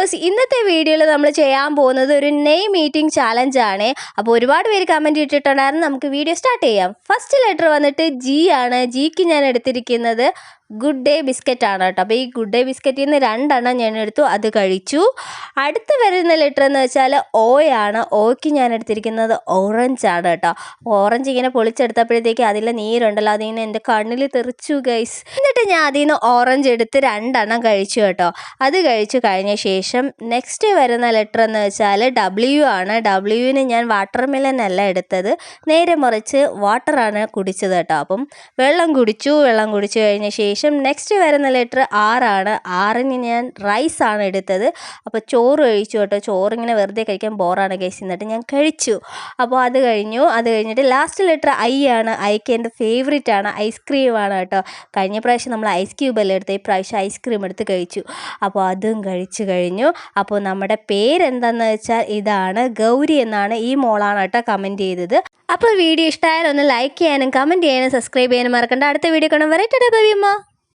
Videos ഇന്നത്തെ വീഡിയോയിൽ നമ്മൾ ചെയ്യാൻ പോകുന്നത് ഒരു നെയിം മീറ്റിംഗ് ചാലഞ്ച് ആണ്. അപ്പോൾ ഒരുപാട് പേര് കമൻറ്റ് ഇട്ടിട്ടുണ്ടായിരുന്നു. നമുക്ക് വീഡിയോ സ്റ്റാർട്ട് ചെയ്യാം. ഫസ്റ്റ് ലെറ്റർ വന്നിട്ട് ജി ആണ്. ജിക്ക് ഞാൻ എടുത്തിരിക്കുന്നത് ഗുഡ് ഡേ ബിസ്ക്കറ്റ് ആണ് കേട്ടോ. അപ്പോൾ ഈ ഗുഡ് ഡേ ബിസ്ക്കറ്റിൽ നിന്ന് 2 എണ്ണം ഞാൻ എടുത്തു, അത് കഴിച്ചു. അടുത്ത് വരുന്ന ലെറ്റർ എന്ന് വെച്ചാൽ ഓ ആണ്. ഓയ്ക്ക് ഞാൻ എടുത്തിരിക്കുന്നത് ഓറഞ്ച് ആണ് കേട്ടോ. ഓറഞ്ച് ഇങ്ങനെ പൊളിച്ചെടുത്തപ്പോഴത്തേക്ക് അതിലെ നീരുണ്ടല്ലോ, അതിങ്ങനെ എൻ്റെ കണ്ണിൽ തെറിച്ചു ഗൈസ്. എന്നിട്ട് ഞാൻ അതിൽ നിന്ന് ഓറഞ്ച് എടുത്ത് 2 എണ്ണം കഴിച്ചു കേട്ടോ. അത് കഴിച്ചു കഴിഞ്ഞ ശേഷം നെക്സ്റ്റ് വരുന്ന ലെറ്റർ എന്ന് വെച്ചാൽ ഡബ്ല്യു ആണ്. ഡബ്ല്യുവിന് ഞാൻ വാട്ടർ മെലൻ അല്ല എടുത്തത്, നേരെ മറിച്ച് വാട്ടറാണ് കുടിച്ചത് കേട്ടോ. അപ്പം വെള്ളം കുടിച്ചു കഴിഞ്ഞ ശേഷം നെക്സ്റ്റ് വരുന്ന ലെറ്റർ ആറാണ്. ആറിന് ഞാൻ റൈസ് ആണ് എടുത്തത്. അപ്പോൾ ചോറ് കഴിച്ചു കേട്ടോ. ചോറിങ്ങനെ വെറുതെ കഴിക്കാൻ ബോറാണ് ഗൈസ്, എന്നിട്ട് ഞാൻ കഴിച്ചു. അപ്പോൾ അത് കഴിഞ്ഞിട്ട് ലാസ്റ്റ് ലെറ്റർ ഐ ആണ്. ഐക്ക് എൻ്റെ ഫേവറേറ്റ് ആണ്, ഐസ്ക്രീമാണ് കേട്ടോ. കഴിഞ്ഞ പ്രാവശ്യം നമ്മൾ ഐസ് ക്യൂബെല്ലാം എടുത്ത്, ഈ പ്രാവശ്യം ഐസ്ക്രീം എടുത്ത് കഴിച്ചു. അപ്പോൾ അതും കഴിച്ചു കഴിഞ്ഞു. അപ്പോൾ നമ്മുടെ പേരെന്താണെന്ന് വെച്ചാൽ ഇതാണ്, ഗൗരി എന്നാണ്. ഈ മോളാണ് കേട്ടോ കമൻറ്റ് ചെയ്തത്. അപ്പോൾ വീഡിയോ ഇഷ്ടമായാലും ഒന്ന് ലൈക്ക് ചെയ്യാനും കമൻറ്റ് ചെയ്യാനും സബ്സ്ക്രൈബ് ചെയ്യാനും മറക്കണ്ട. അടുത്ത വീഡിയോ കാണാൻ വരെ ടാറ്റാ ബൈ ബൈ.